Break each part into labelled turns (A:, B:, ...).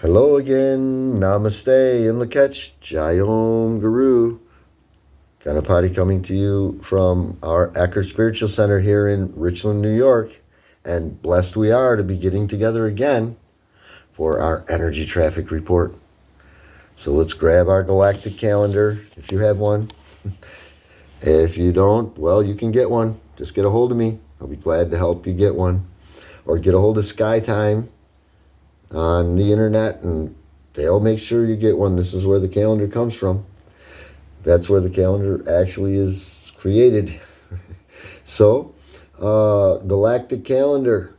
A: Hello again, Namaste, in Lakech, Jayom Guru. Ganapati coming to you from our Ecker Spiritual Center here in Richland, New York. And blessed we are to be getting together again for our energy traffic report. So let's grab our galactic calendar, if you have one. If you don't, well, you can get one. Just get a hold of me. I'll be glad to help you get one. Or get a hold of SkyTime on the internet, and they'll make sure you get one. This is where the calendar comes from. That's where the calendar actually is created. So, galactic calendar.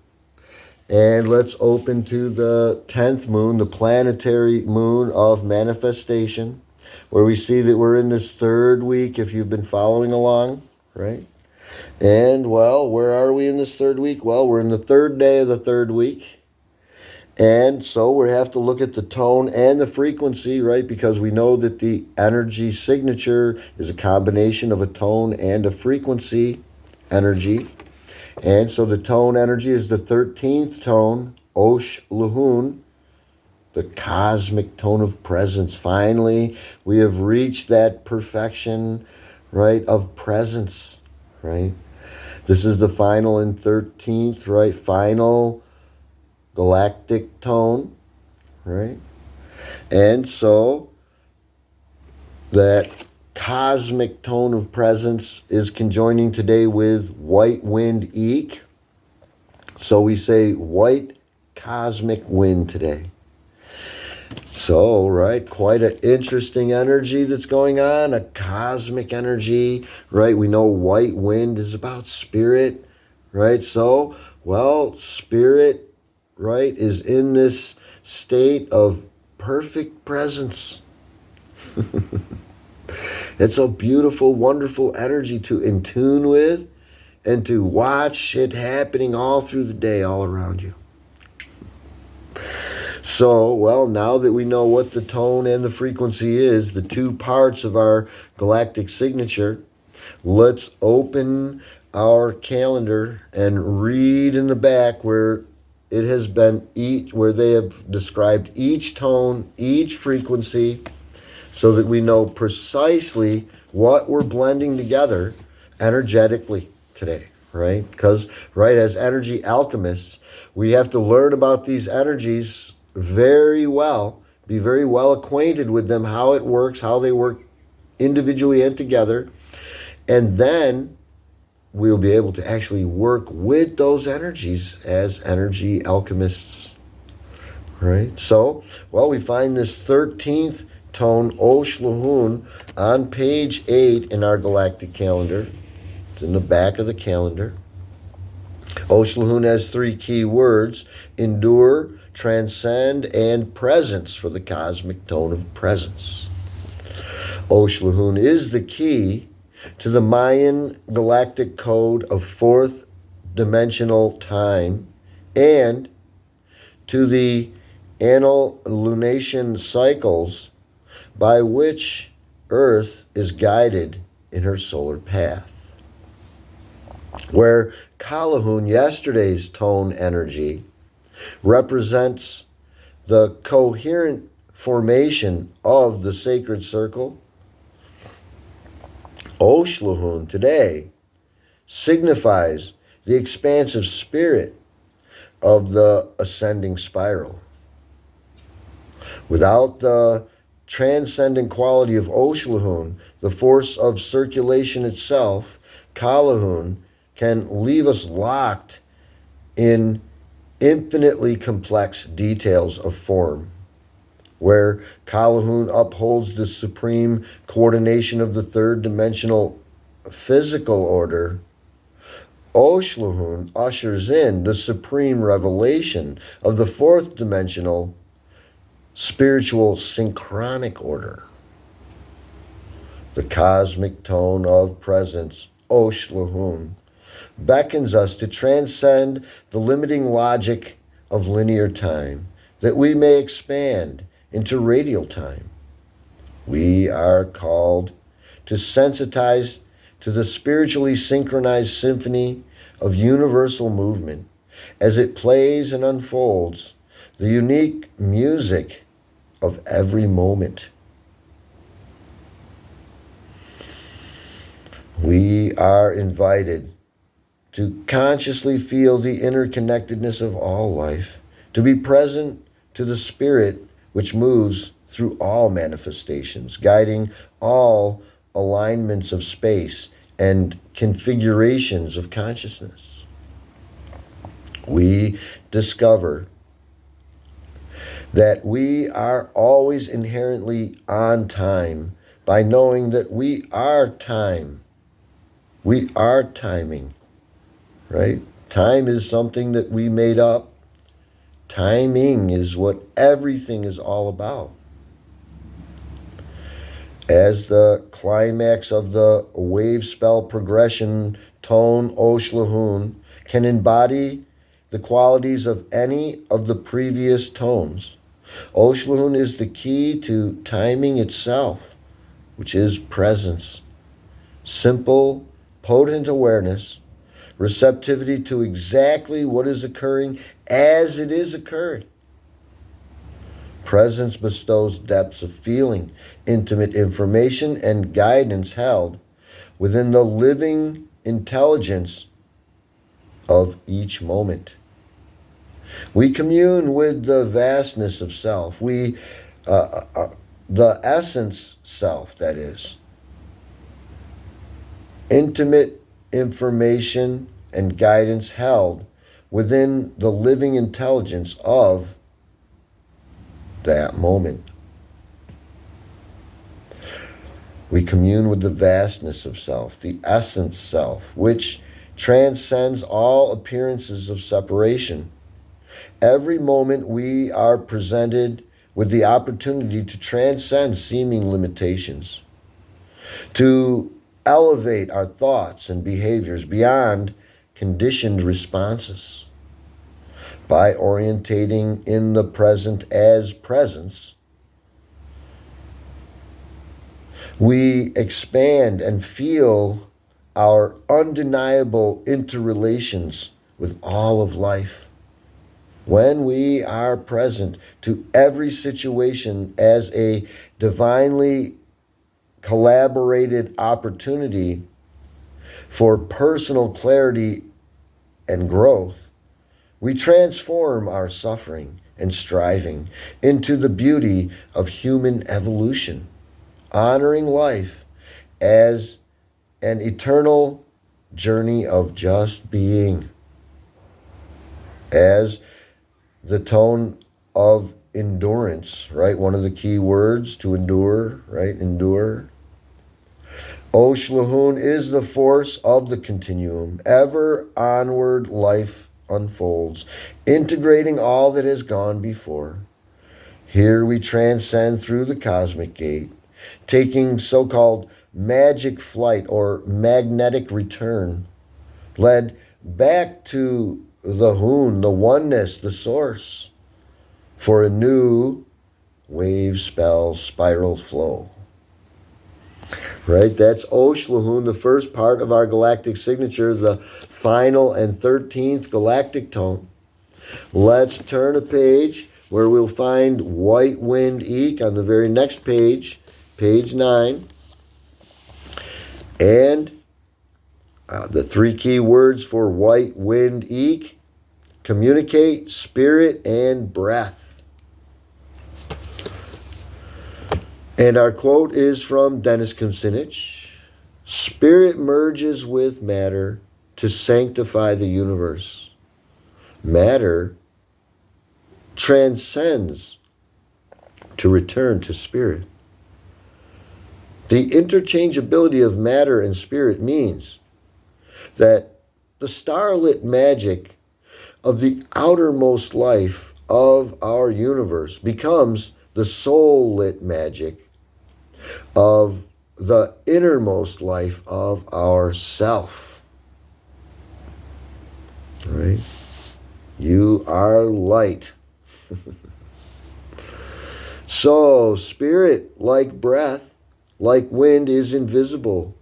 A: And let's open to the 10th moon, the planetary moon of manifestation, where we see that we're in this third week, if you've been following along, right? And, well, where are we in this third week? Well, we're in the third day of the third week. And so we have to look at the tone and the frequency, right? Because we know that the energy signature is a combination of a tone and a frequency energy. And so the tone energy is the 13th tone, OXLAHUN, the cosmic tone of presence. Finally, we have reached that perfection, right, of presence, right? This is the final and 13th, right? Final galactic tone, right? And so that cosmic tone of presence is conjoining today with white wind eek. So we say white cosmic wind today. So, right, quite an interesting energy that's going on, a cosmic energy, right? We know white wind is about spirit, right? So, well, spirit, right, is in this state of perfect presence. It's a beautiful, wonderful energy to in tune with and to watch it happening all through the day, all around you. So, well, now that we know what the tone and the frequency is, the two parts of our galactic signature, let's open our calendar and read in the back where it has been where they have described each tone, each frequency, so that we know precisely what we're blending together energetically today, right? Because, right, as energy alchemists, we have to learn about these energies very well, be very well acquainted with them, how it works, how they work individually and together, and then we'll be able to actually work with those energies as energy alchemists, right? So, well, we find this 13th tone, OXLAHUN, on page 8 in our galactic calendar. It's in the back of the calendar. OXLAHUN has 3 key words: endure, transcend, and presence for the cosmic tone of presence. OXLAHUN is the key to the Mayan galactic code of fourth dimensional time and to the annulation cycles by which Earth is guided in her solar path. Where Kalahun, yesterday's tone energy, represents the coherent formation of the sacred circle, OXLAHUN today signifies the expansive spirit of the ascending spiral. Without the transcendent quality of OXLAHUN, the force of circulation itself, Kalahun, can leave us locked in infinitely complex details of form. Where Kalahun upholds the supreme coordination of the third dimensional physical order, OXLAHUN ushers in the supreme revelation of the fourth dimensional spiritual synchronic order. The cosmic tone of presence, OXLAHUN, beckons us to transcend the limiting logic of linear time, that we may expand into radial time. We are called to sensitize to the spiritually synchronized symphony of universal movement as it plays and unfolds the unique music of every moment. We are invited to consciously feel the interconnectedness of all life, to be present to the spirit which moves through all manifestations, guiding all alignments of space and configurations of consciousness. We discover that we are always inherently on time by knowing that we are time. We are timing, right? Time is something that we made up. Timing is what everything is all about. As the climax of the wave spell progression tone OXLAHUN can embody the qualities of any of the previous tones, OXLAHUN is the key to timing itself, which is presence, simple, potent awareness, receptivity to exactly what is occurring as it is occurring. Presence bestows depths of feeling, intimate information, and guidance held within the living intelligence of each moment. We commune with the vastness of self. The essence self, that is. Intimate information and guidance held within the living intelligence of that moment. We commune with the vastness of self, the essence self, which transcends all appearances of separation. Every moment we are presented with the opportunity to transcend seeming limitations, to elevate our thoughts and behaviors beyond conditioned responses. By orientating in the present as presence, we expand and feel our undeniable interrelations with all of life. When we are present to every situation as a divinely collaborated opportunity for personal clarity and growth, we transform our suffering and striving into the beauty of human evolution, honoring life as an eternal journey of just being. As the tone of endurance, right? One of the key words to endure, right? Endure. OXLAHUN is the force of the continuum. Ever onward life unfolds, integrating all that has gone before. Here we transcend through the cosmic gate, taking so-called magic flight or magnetic return, led back to the Hun, the oneness, the source, for a new wave spell spiral flow. Right? That's OXLAHUN, the first part of our galactic signature, the final and 13th galactic tone. Let's turn a page where we'll find White Wind Eek on the very next page, page 9. And the three key words for White Wind Eek: communicate, spirit, and breath. And our quote is from Dennis Kucinich: spirit merges with matter to sanctify the universe. Matter transcends to return to spirit. The interchangeability of matter and spirit means that the starlit magic of the outermost life of our universe becomes the soul-lit magic of the innermost life of our self. Right? You are light. So, spirit, like breath, like wind, is invisible.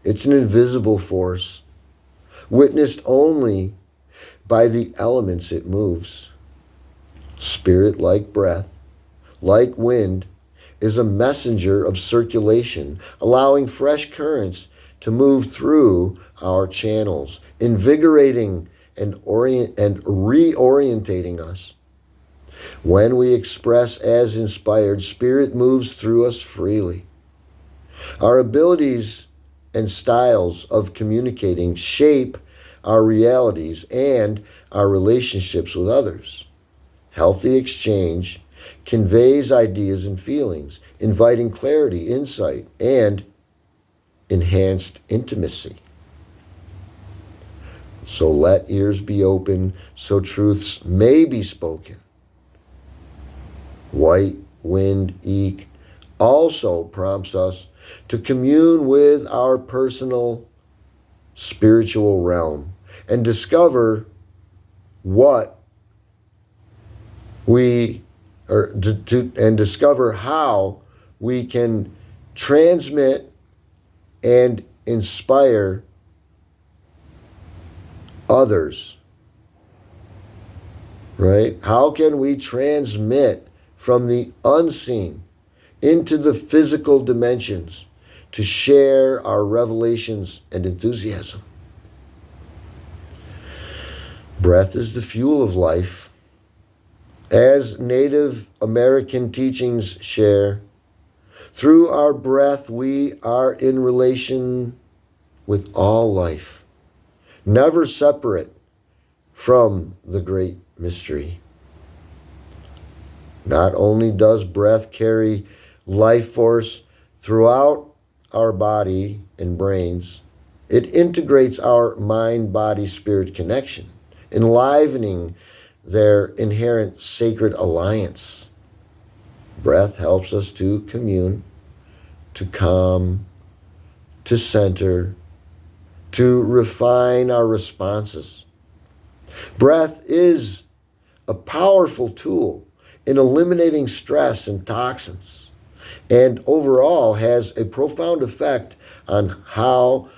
A: It's an invisible force, witnessed only by the elements it moves. Spirit, like breath, like wind, is a messenger of circulation, allowing fresh currents to move through our channels, invigorating and reorientating us. When we express as inspired, Spirit moves through us freely. Our abilities and styles of communicating shape our realities and our relationships with others. Healthy exchange conveys ideas and feelings, inviting clarity, insight, and enhanced intimacy. So let ears be open so truths may be spoken. White Wind Eek also prompts us to commune with our personal spiritual realm and discover what we and discover how we can transmit and inspire others. Right? How can we transmit from the unseen into the physical dimensions to share our revelations and enthusiasm? Breath is the fuel of life. As Native American teachings share, through our breath we are in relation with all life, never separate from the great mystery. Not only does breath carry life force throughout our body and brains, it integrates our mind-body-spirit connection, enlivening their inherent sacred alliance. Breath helps us to commune, to calm, to center, to refine our responses. Breath is a powerful tool in eliminating stress and toxins, and overall has a profound effect on how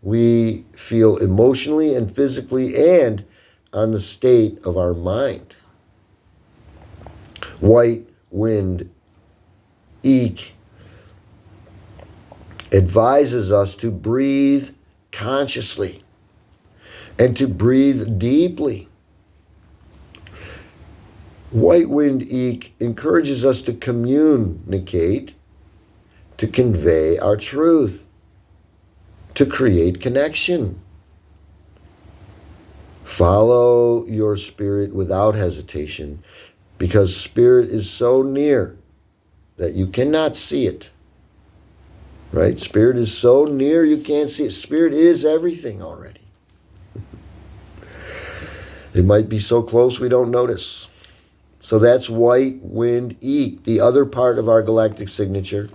A: we feel emotionally and physically, and on the state of our mind. White Wind Eek advises us to breathe consciously and to breathe deeply. White Wind Eek encourages us to communicate, to convey our truth, to create connection. Follow your spirit without hesitation, because spirit is so near that you cannot see it. Right? Spirit is so near you can't see it. Spirit is everything already. It might be so close we don't notice. So that's White Wind Eek, the other part of our galactic signature.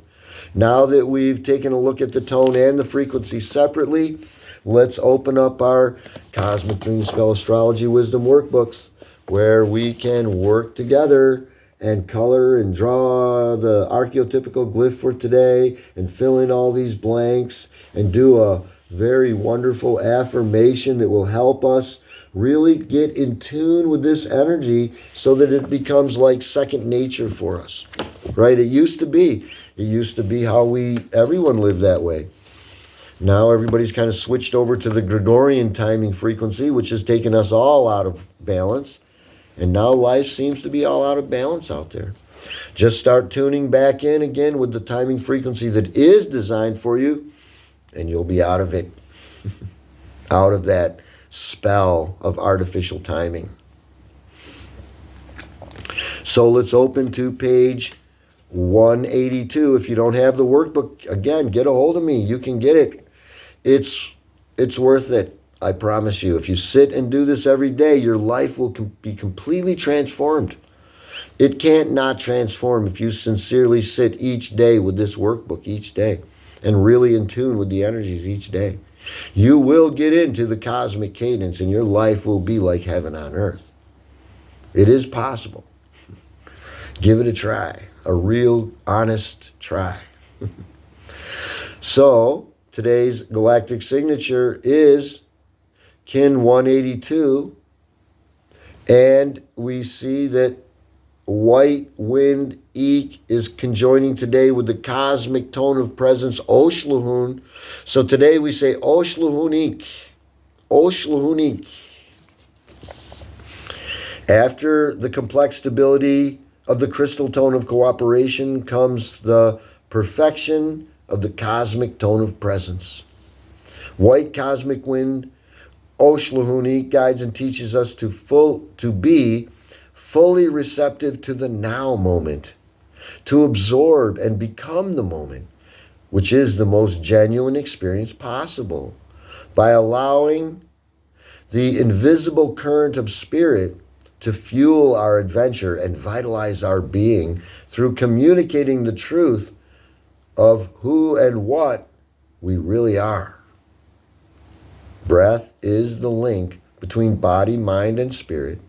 A: Now that we've taken a look at the tone and the frequency separately, let's open up our Cosmic Dream Spell Astrology Wisdom workbooks, where we can work together and color and draw the archetypical glyph for today and fill in all these blanks and do a very wonderful affirmation that will help us really get in tune with this energy so that it becomes like second nature for us, right? It used to be how everyone lived that way. Now everybody's kind of switched over to the Gregorian timing frequency, which has taken us all out of balance. And now life seems to be all out of balance out there. Just start tuning back in again with the timing frequency that is designed for you, and you'll be out of it. Out of that spell of artificial timing. So let's open to page 182. If you don't have the workbook, again, get a hold of me. You can get it. It's worth it. I promise you. If you sit and do this every day, your life will be completely transformed. It can't not transform if you sincerely sit each day with this workbook each day and really in tune with the energies each day. You will get into the cosmic cadence and your life will be like heaven on earth. It is possible. Give it a try. A real, honest try. So, today's galactic signature is Kin 182. And we see that white wind Eek is conjoining today with the cosmic tone of presence OXLAHUN. So today we say OXLAHUN Eek. OXLAHUN Eek. After the complex stability of the crystal tone of cooperation comes the perfection of the cosmic tone of presence. White cosmic wind OXLAHUN Eek guides and teaches us to be fully receptive to the now moment, to absorb and become the moment, which is the most genuine experience possible, by allowing the invisible current of spirit to fuel our adventure and vitalize our being through communicating the truth of who and what we really are. Breath is the link between body, mind, and spirit,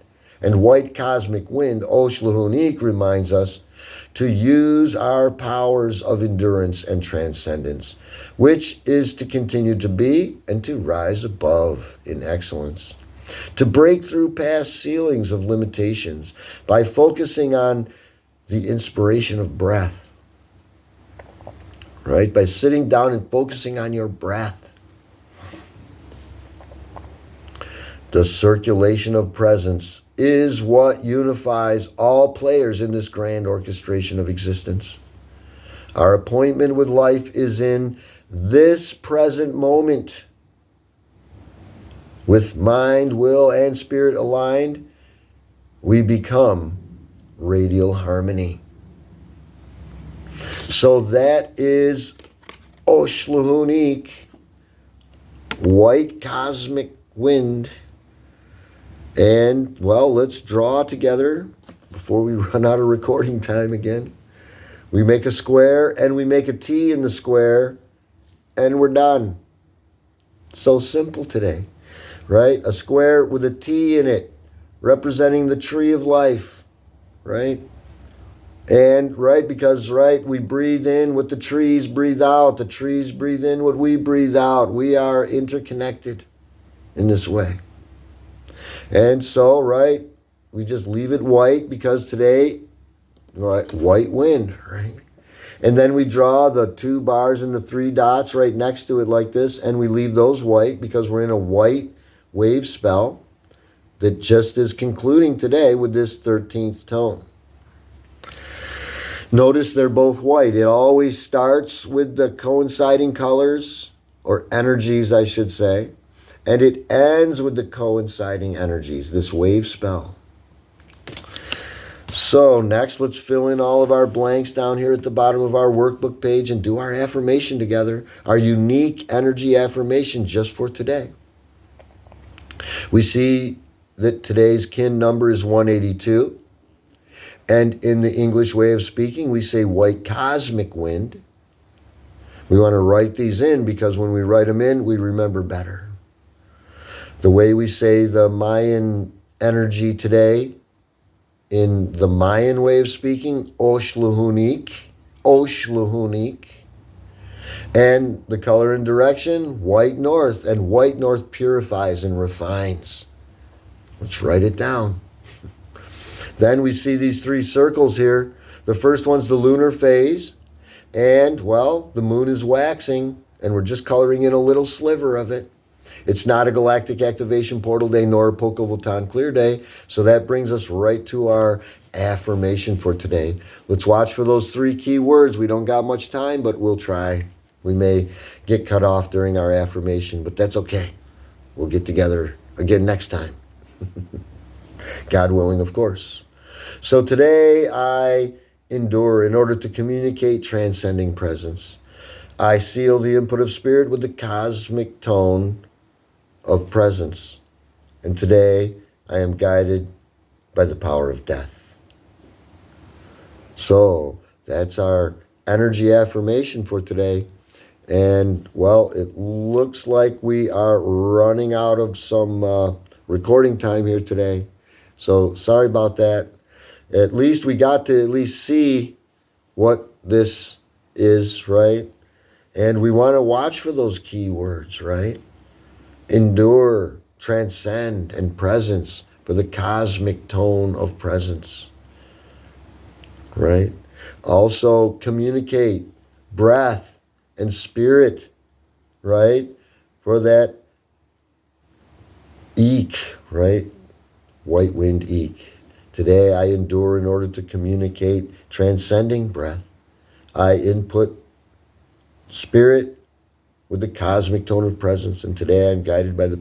A: and white cosmic wind OXLAHUN Eek reminds us to use our powers of endurance and transcendence, which is to continue to be and to rise above in excellence, to break through past ceilings of limitations by focusing on the inspiration of breath, right? By sitting down and focusing on your breath. The circulation of presence is what unifies all players in this grand orchestration of existence. Our appointment with life is in this present moment. With mind, will, and spirit aligned, we become radial harmony. So that is OXLAHUN Eek, white cosmic wind. And, well, let's draw together before we run out of recording time again. We make a square and we make a T in the square and we're done. So simple today, right? A square with a T in it representing the tree of life, right? And, right, because, right, we breathe in what the trees breathe out. The trees breathe in what we breathe out. We are interconnected in this way. And so, right, we just leave it white because today, right, white wind, right? And then we draw the 2 bars and the 3 dots right next to it like this, and we leave those white because we're in a white wave spell that just is concluding today with this 13th tone. Notice they're both white. It always starts with the coinciding colors, or energies, I should say. And it ends with the coinciding energies, this wave spell. So next, let's fill in all of our blanks down here at the bottom of our workbook page and do our affirmation together, our unique energy affirmation just for today. We see that today's kin number is 182. And in the English way of speaking, we say white cosmic wind. We want to write these in because when we write them in, we remember better. The way we say the Mayan energy today, in the Mayan way of speaking, OXLAHUN Eek, OXLAHUN Eek. And the color and direction, white north, and white north purifies and refines. Let's write it down. Then we see these 3 circles here. The first one's the lunar phase, and, well, the moon is waxing, and we're just coloring in a little sliver of it. It's not a galactic activation portal day nor a Pocovotan clear day. So that brings us right to our affirmation for today. Let's watch for those 3 key words. We don't got much time, but we'll try. We may get cut off during our affirmation, but that's okay. We'll get together again next time. God willing, of course. So today I endure in order to communicate transcending presence. I seal the input of spirit with the cosmic tone of presence. And today I am guided by the power of death. So that's our energy affirmation for today. And, well, it looks like we are running out of some recording time here today. So sorry about that. At least we got to at least see what this is, right? And we want to watch for those key words, right? Endure, transcend, and presence for the cosmic tone of presence. right? Also communicate breath and spirit, right? For that eek, right? White winged eek. Today I endure in order to communicate transcending breath. I input spirit with the cosmic tone of presence, and today I'm guided by the